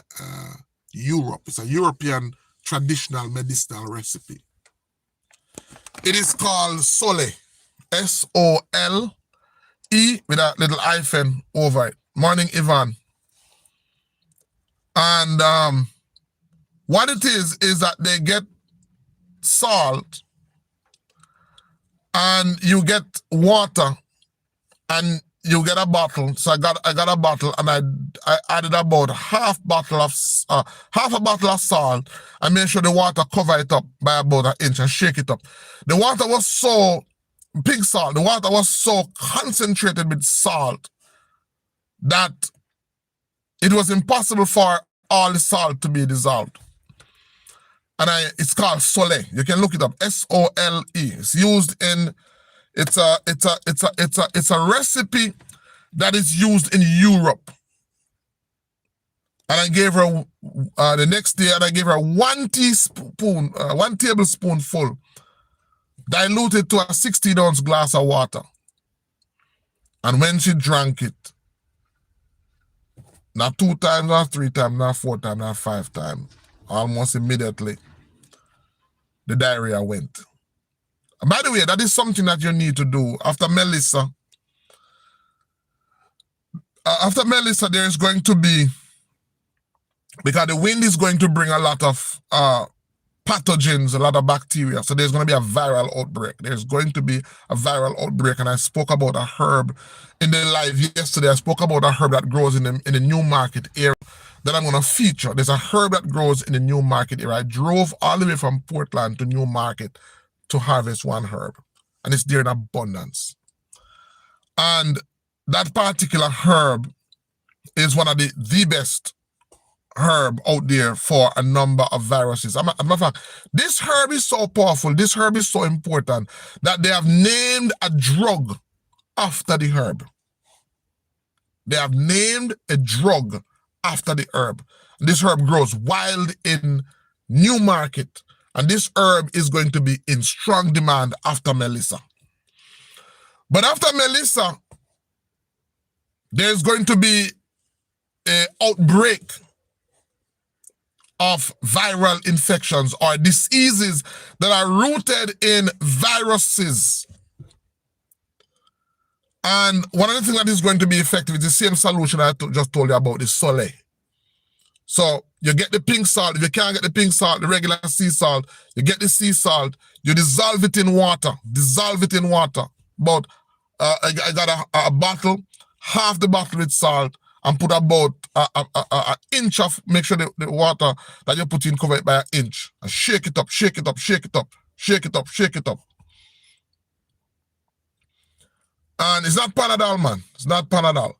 Europe. It's a European traditional medicinal recipe. It is called Sole. S-O-L-E with a little hyphen over it. Morning, Ivan. And what it is that they get salt and you get water and you get a bottle. So I got a bottle, and I added about half a bottle of salt, and made sure the water cover it up by about an inch and shake it up. The water was so pig salt. The water was so concentrated with salt that it was impossible for all the salt to be dissolved. And it's called Sole. You can look it up. S-O-L-E. It's used in, it's a recipe that is used in Europe. And I gave her the next day, and I gave her 1 tablespoonful diluted to a 16-ounce glass of water. And when she drank it, not 2 times, not 3 times, not 4 times, not 5 times, almost immediately, the diarrhea went. And by the way, that is something that you need to do after Melissa. After Melissa, there is going to be, because the wind is going to bring a lot of pathogens, a lot of bacteria. So there's going to be a viral outbreak. There's going to be a viral outbreak. And I spoke about a herb in the live yesterday. I spoke about a herb that grows in the new market area that I'm going to feature. There's a herb that grows in the new market area. I drove all the way from Portland to New Market to harvest one herb. And it's there in abundance. And that particular herb is one of the best herb out there for a number of viruses. As a matter of fact, this herb is so powerful, this herb is so important that they have named a drug after the herb. They have named a drug after the herb. This herb grows wild in New Market, and this herb is going to be in strong demand after Melissa. But after Melissa, there's going to be an outbreak of viral infections or diseases that are rooted in viruses. And one of the things that is going to be effective is the same solution I just told you about, the Soleil. So you get the pink salt. If you can't get the pink salt, the regular sea salt, you get the sea salt, you dissolve it in water. Dissolve it in water. But I got a bottle, half the bottle with salt, and put about an inch of, make sure the water that you put in cover it by an inch. And shake it up, shake it up, shake it up, shake it up, shake it up. And it's not Panadol, man. It's not Panadol.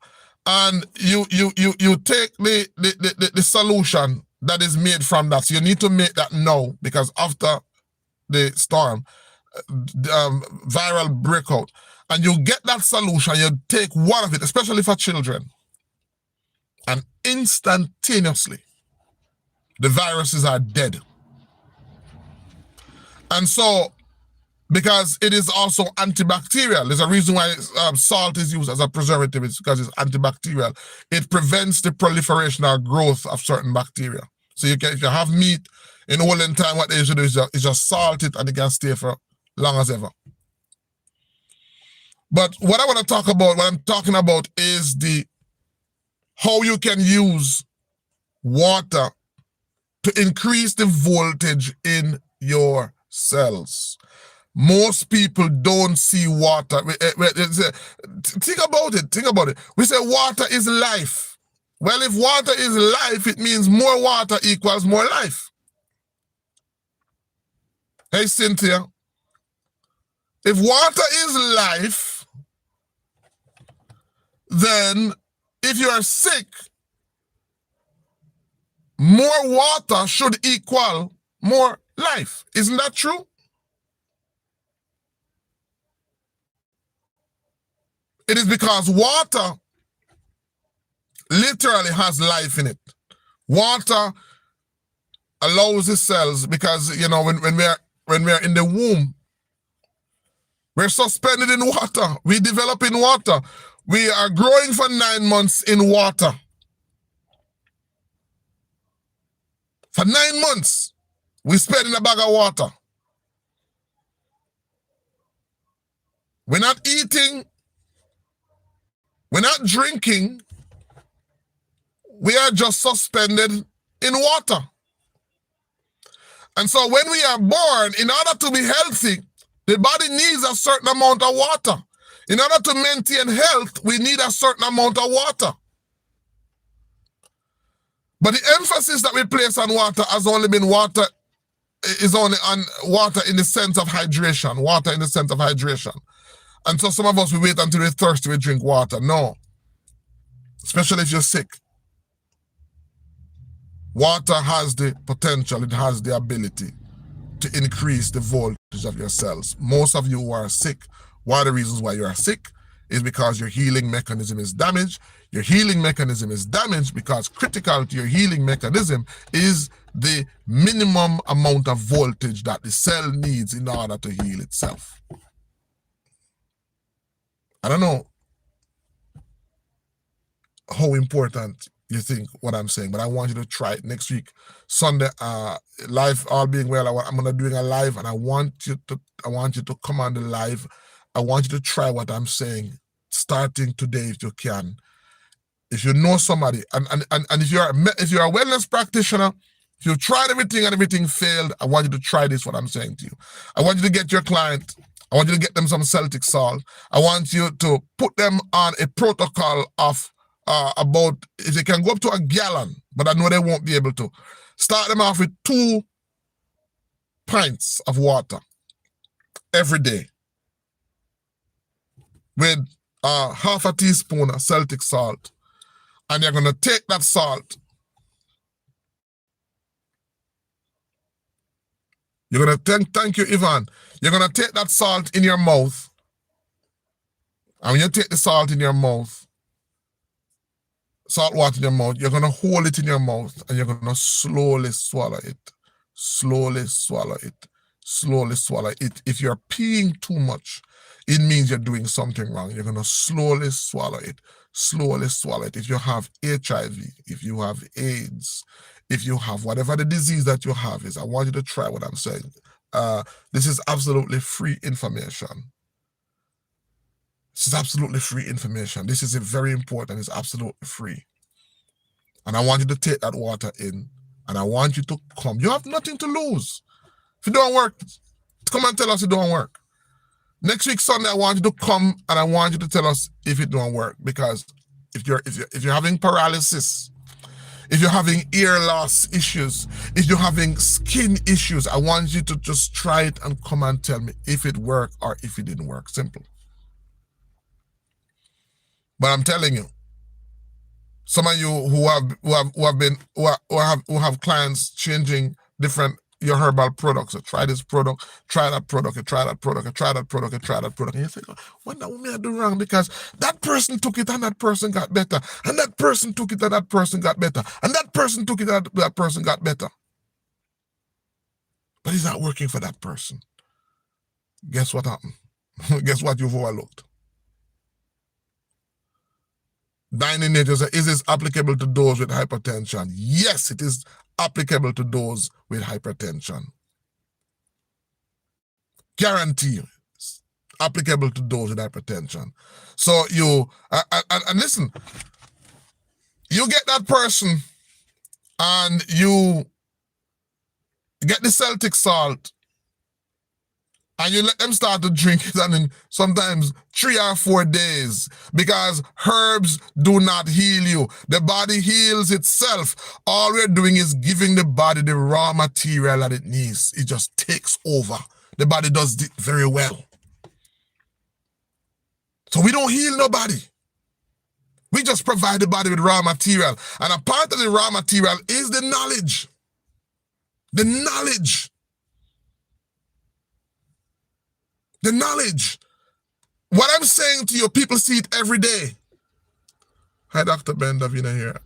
And you take the solution that is made from that. So you need to make that now, because after the storm, viral breakout, and you get that solution, you take one of it, especially for children, and instantaneously, the viruses are dead. And so, because it is also antibacterial, there's a reason why salt is used as a preservative. It's because it's antibacterial. It prevents the proliferation or growth of certain bacteria. So you can, if you have meat in olden time, what they used to do is just salt it and it can stay for long as ever. But what I want to talk about, what I'm talking about, is how you can use water to increase the voltage in your cells. Most people don't see water. Think about it. Think about it. We say water is life. Well, if water is life, it means more water equals more life. Hey, Cynthia. If water is life, then if you are sick, more water should equal more life. Isn't that true? It is because water literally has life in it. Water allows the cells, because, you know, when we're in the womb, we're suspended in water. We develop in water. We are growing for 9 months in water. For 9 months, we spend in a bag of water. We're not eating. We're not drinking. We are just suspended in water. And so when we are born, in order to be healthy, the body needs a certain amount of water. In order to maintain health, we need a certain amount of water. But the emphasis that we place on water has only been water, is only on water in the sense of hydration. Water in the sense of hydration. And so some of us, we wait until we're thirsty, we drink water. No. Especially if you're sick. Water has the potential, it has the ability to increase the voltage of your cells. Most of you who are sick, one of the reasons why you are sick is because your healing mechanism is damaged. Your healing mechanism is damaged because critical to your healing mechanism is the minimum amount of voltage that the cell needs in order to heal itself. I don't know how important you think what I'm saying, but I want you to try it next week, Sunday, live, all being well. I'm gonna doing a live, and I want you to come on the live. I want you to try what I'm saying, starting today if you can. If you know somebody, and if you're a wellness practitioner, If you tried everything and everything failed, I want you to try this, what I'm saying to you. I want you to get your client, I want you to get them some Celtic salt. I want you to put them on a protocol of about, if they can go up to a gallon, but I know they won't be able to. Start them off with 2 pints of water every day with half a teaspoon of Celtic salt. And you're going to take that salt. You're going to thank you, Ivan. You're going to take that salt in your mouth. And when you take the salt in your mouth, salt water in your mouth, you're going to hold it in your mouth and you're going to slowly swallow it. Slowly swallow it. Slowly swallow it. If you're peeing too much, it means you're doing something wrong. You're going to slowly swallow it. Slowly swallow it. If you have HIV, if you have AIDS, if you have whatever the disease that you have is, I want you to try what I'm saying. This is absolutely free information. This is absolutely free information. This is very important. It's absolutely free. And I want you to take that water in, and I want you to come. You have nothing to lose. If it don't work, come and tell us it don't work. Next week Sunday, I want you to come and I want you to tell us if it don't work. Because if you're having paralysis, if you're having ear loss issues, if you're having skin issues, I want you to just try it and come and tell me if it worked or if it didn't work. Simple. But I'm telling you, some of you who have clients changing different your herbal products. So try this product, try that product, and try that product, and try that product, and try that product. And you think, wonder what may I do wrong? Because that person took it and that person got better. And that person took it and that person got better. And that person took it and that person got better. But it's not working for that person. Guess what happened? Guess what you've overlooked? Dining nature says, is this applicable to those with hypertension? Yes, it is applicable to those with hypertension. Guarantee you, it's applicable to those with hypertension. So you, and listen, you get that person and you get the Celtic salt and you let them start to drink it, and in sometimes 3 or 4 days, because herbs do not heal you. The body heals itself. All we're doing is giving the body the raw material that it needs. It just takes over. The body does it very well. So we don't heal nobody. We just provide the body with raw material. And a part of the raw material is the knowledge. The knowledge. The knowledge. What I'm saying to you, people see it every day. Hi, Dr. Ben Davina here.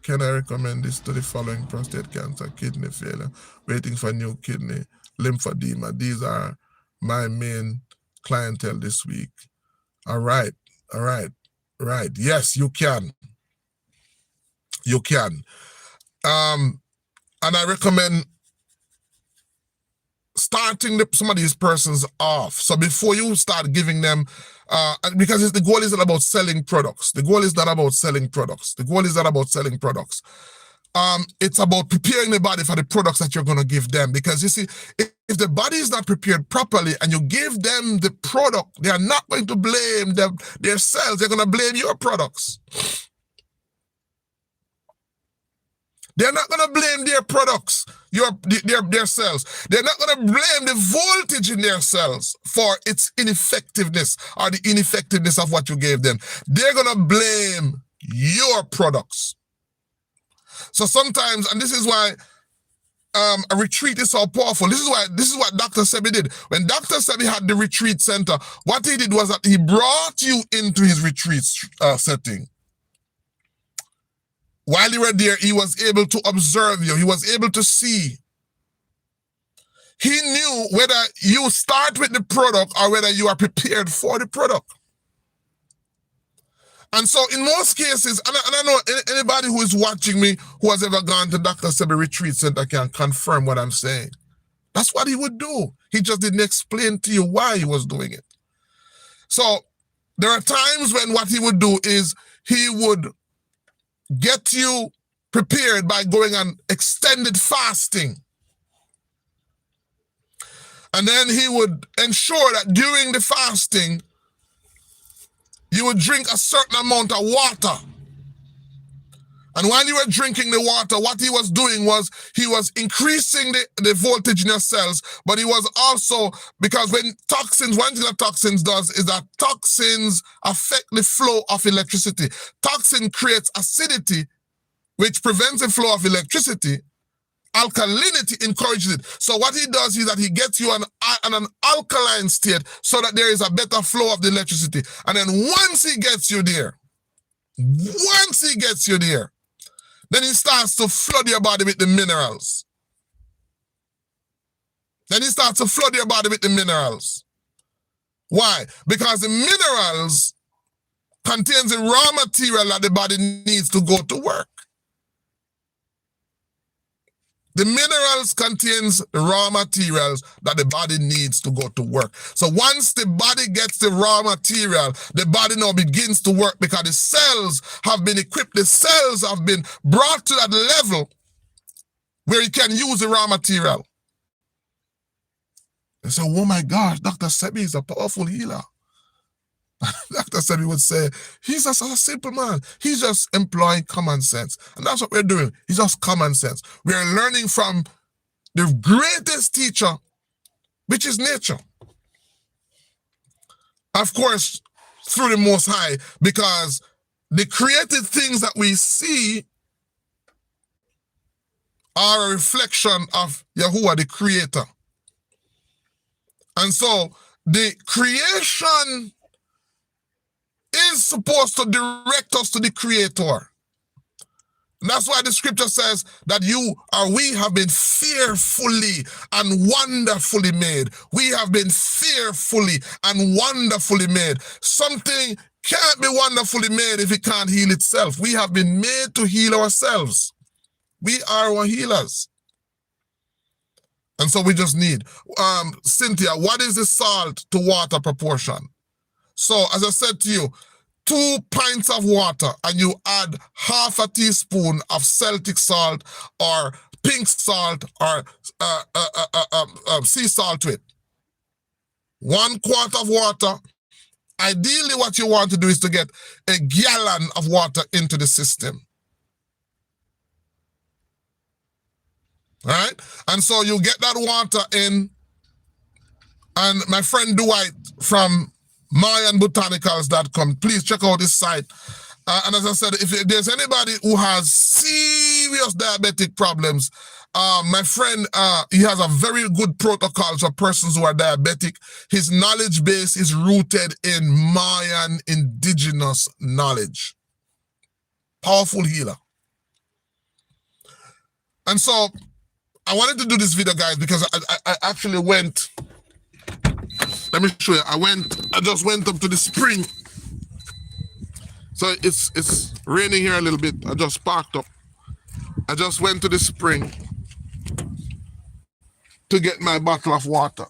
Can I recommend this to the following: prostate cancer, kidney failure, waiting for new kidney, lymphedema? These are my main clientele this week. All right. Yes, you can. You can. And I recommend starting some of these persons off. So before you start giving them, because the goal is not about selling products. The goal is not about selling products. The goal is not about selling products. It's about preparing the body for the products that you're going to give them. Because you see, if the body is not prepared properly and you give them the product, they are not going to blame their cells. They're going to blame your products. They're not going to blame their products, their cells. They're not going to blame the voltage in their cells for its ineffectiveness or the ineffectiveness of what you gave them. They're going to blame your products. So sometimes, and this is why a retreat is so powerful. This is what Dr. Sebi did. When Dr. Sebi had the retreat center, what he did was that he brought you into his retreat setting. While you were there, he was able to observe you. He was able to see. He knew whether you start with the product or whether you are prepared for the product. And so in most cases, and I know anybody who is watching me who has ever gone to Dr. Sebi Retreat Center can confirm what I'm saying. That's what he would do. He just didn't explain to you why he was doing it. So there are times when what he would do is he would get you prepared by going on extended fasting. And then he would ensure that during the fasting, you would drink a certain amount of water. And while you were drinking the water, what he was doing was he was increasing the voltage in your cells, but he was also, because when toxins, one thing that toxins does is that toxins affect the flow of electricity. Toxin creates acidity, which prevents the flow of electricity. Alkalinity encourages it. So what he does is that he gets you on an alkaline state so that there is a better flow of the electricity. And then once he gets you there, then he starts to flood your body with the minerals. Why? Because the minerals contains the raw material that the body needs to go to work. The minerals contains raw materials that the body needs to go to work. So once the body gets the raw material, the body now begins to work because the cells have been equipped, the cells have been brought to that level where you can use the raw material. They say, oh my gosh, Dr. Sebi is a powerful healer. Dr. Sebi would say, he's just a simple man. He's just employing common sense. And that's what we're doing. It's just common sense. We're learning from the greatest teacher, which is nature. Of course, through the Most High, because the created things that we see are a reflection of Yahuwah, the creator. And so the creation is supposed to direct us to the creator. And that's why the scripture says that we have been fearfully and wonderfully made. We have been fearfully and wonderfully made. Something can't be wonderfully made if it can't heal itself. We have been made to heal ourselves. We are our healers. And so we just need, Cynthia, what is the salt to water proportion? So as I said to you, 2 pints of water and you add half a teaspoon of Celtic salt or pink salt or sea salt to it. 1 quart of water. Ideally what you want to do is to get a gallon of water into the system. All right? And so you get that water in, and my friend Dwight from MayanBotanicals.com, please check out this site. And as I said, if there's anybody who has serious diabetic problems, my friend, he has a very good protocol for persons who are diabetic. His knowledge base is rooted in Mayan indigenous knowledge. Powerful healer. And so I wanted to do this video, guys, because I actually went, let me show you. I just went up to the spring. So it's raining here a little bit. I just parked up. I just went to the spring to get my bottle of water.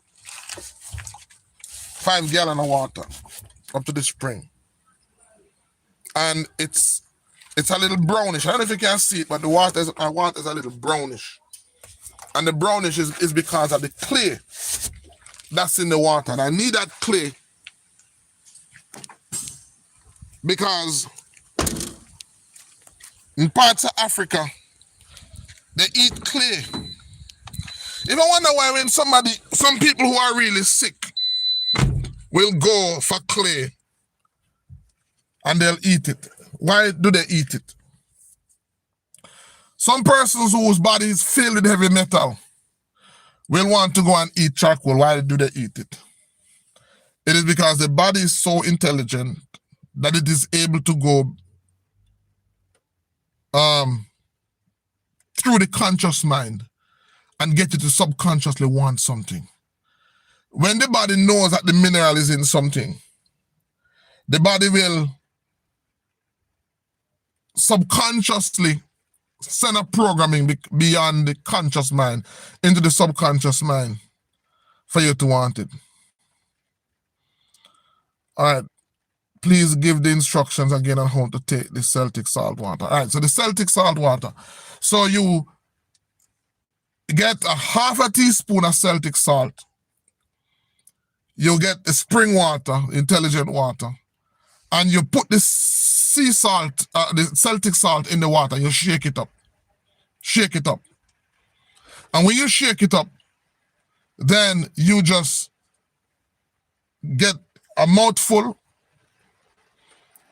5 gallons of water up to the spring. And it's a little brownish. I don't know if you can see it, but my water is a little brownish. And the brownish is because of the clay that's in the water. And I need that clay because in parts of Africa, they eat clay. You don't wonder why when some people who are really sick will go for clay and they'll eat it. Why do they eat it? Some persons whose body is filled with heavy metal will want to go and eat charcoal. Why do they eat it? It is because the body is so intelligent that it is able to go through the conscious mind and get you to subconsciously want something. When the body knows that the mineral is in something, the body will subconsciously send a programming beyond the conscious mind into the subconscious mind for you to want it. All right. please give the instructions again on how to take the Celtic salt water. All right, so the Celtic salt water. So you get a half a teaspoon of Celtic salt. You get the spring water, intelligent water, and you put the sea salt, the Celtic salt in the water. You shake it up. Shake it up. And when you shake it up, then you just get a mouthful.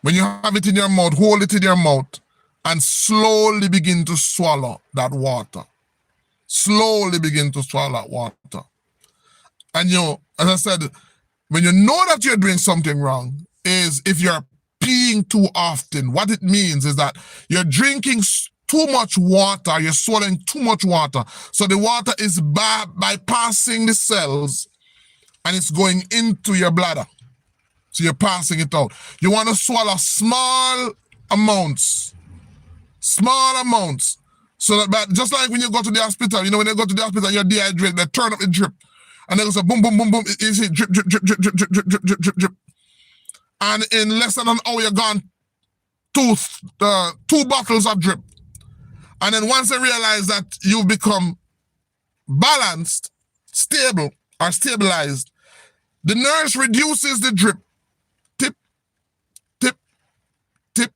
When you have it in your mouth, hold it in your mouth and slowly begin to swallow that water. Slowly begin to swallow that water. And you, as I said, when you know that you're doing something wrong, is if you're peeing too often. What it means is that you're drinking too much water, you're swallowing too much water. So the water is bypassing the cells and it's going into your bladder. So you're passing it out. You want to swallow small amounts. Small amounts. So that just like when you go to the hospital, you know, when you go to the hospital, you're dehydrated, they turn up the drip. And then goes a boom, boom, boom, boom. You see drip, drip, drip, drip, drip, drip, drip, drip, drip, drip. And in less than an hour, you're gone two bottles of drip. And then once they realize that you've become balanced, stable, or stabilized, the nurse reduces the drip. Tip, tip, tip,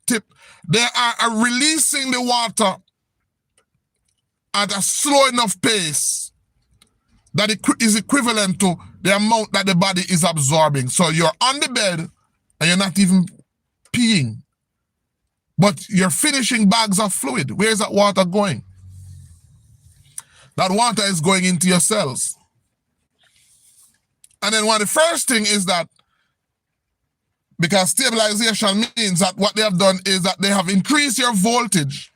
tip. They are releasing the water at a slow enough pace that it is equivalent to the amount that the body is absorbing. So you're on the bed and you're not even peeing, but you're finishing bags of fluid. Where is that water going? That water is going into your cells. And then the first thing is that, because stabilization means that what they have done is that they have increased your voltage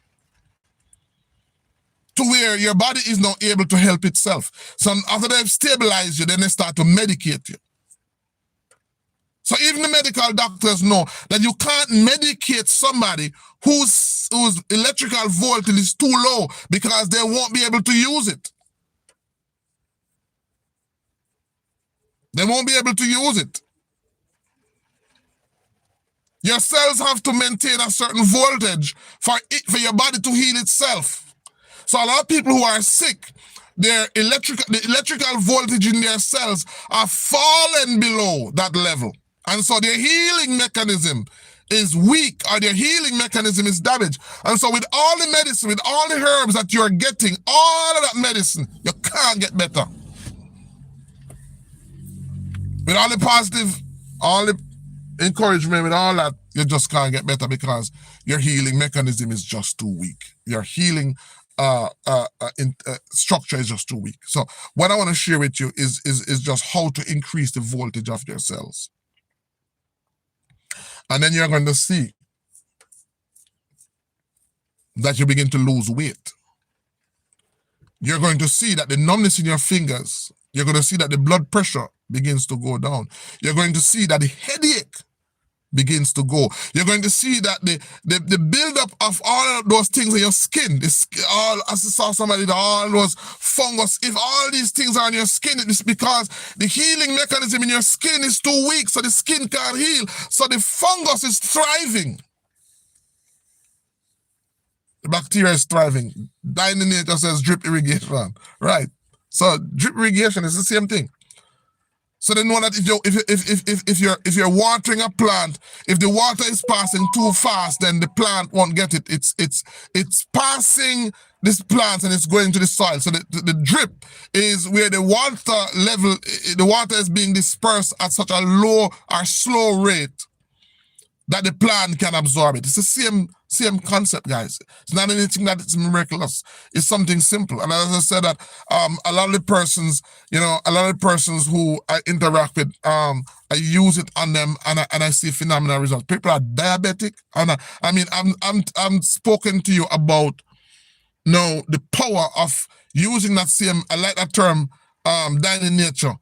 to where your body is not able to help itself. So after they've stabilized you, then they start to medicate you. So even the medical doctors know that you can't medicate somebody whose electrical voltage is too low because they won't be able to use it. They won't be able to use it. Your cells have to maintain a certain voltage for your body to heal itself. So a lot of people who are sick, the electrical voltage in their cells are fallen below that level. And so their healing mechanism is weak, or their healing mechanism is damaged. And so with all the medicine, with all the herbs that you're getting, all of that medicine, you can't get better. With all the positive, all the encouragement, with all that, you just can't get better because your healing mechanism is just too weak. Your healing structure is just too weak. So what I want to share with you is just how to increase the voltage of your cells. And then you're going to see that you begin to lose weight. You're going to see that the numbness in your fingers, you're going to see that the blood pressure begins to go down. You're going to see that the headache begins to go. You're going to see that the buildup of all of those things in your skin, as I saw somebody, all those fungus, if all these things are on your skin, it's because the healing mechanism in your skin is too weak, so the skin can't heal. So the fungus is thriving. The bacteria is thriving. Nature says drip irrigation, right? So drip irrigation is the same thing. So they know that if you're watering a plant, if the water is passing too fast, then the plant won't get it. It's passing this plant and it's going to the soil. So the drip is where the water level, the water is being dispersed at such a low or slow rate that the plant can absorb it. It's the same concept, guys. It's not anything that is miraculous. It's something simple. And as I said, that a lot of the persons, who I interact with, I use it on them, and I see phenomenal results. People are diabetic, and I'm spoken to you about the power of using that same. I like that term, dying in nature.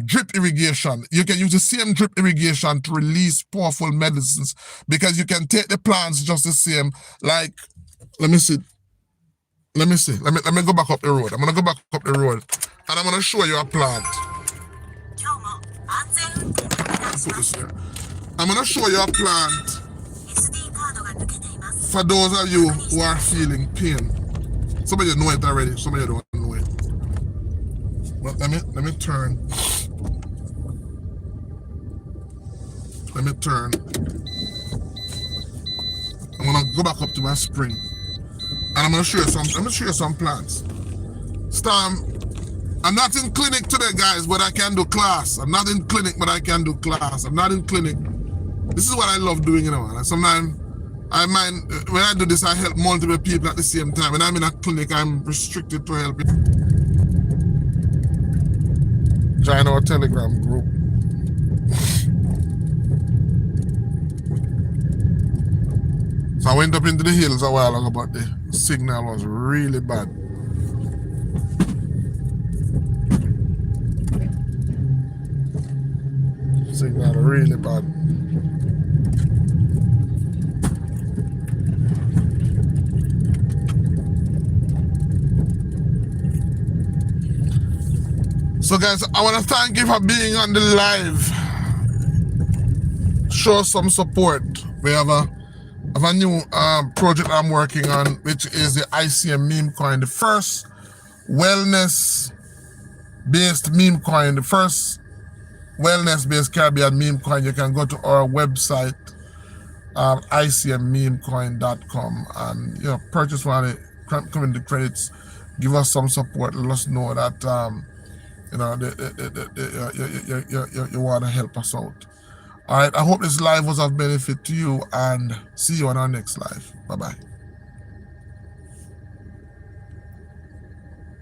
Drip irrigation. You can use the same drip irrigation to release powerful medicines, because you can take the plants just the same. Like, let me go back up the road. I'm gonna go back up the road and I'm gonna show you a plant. Put this here. I'm gonna show you a plant for those of you who are feeling pain. Some of you know it already, some of you don't know it. But let me turn. Let me turn. I'm gonna go back up to my spring. And I'm gonna show you some plants. Storm, I'm not in clinic today, guys, but I can do class. I'm not in clinic, but I can do class. I'm not in clinic. This is what I love doing, you know. And sometimes I mind when I do this, I help multiple people at the same time. When I'm in a clinic, I'm restricted to help. Join our Telegram group. So I went up into the hills a while ago, but the signal was really bad. Signal really bad. So guys, I want to thank you for being on the live. Show some support. We have a new project I'm working on, which is the ICM MEMECOIN, the first wellness-based meme coin, the first wellness-based Caribbean meme coin. You can go to our website, ICMMemecoin.com, and purchase one of the community credits. Give us some support. Let us know that you want to help us out. All right, I hope this live was of benefit to you, and see you on our next live. Bye-bye.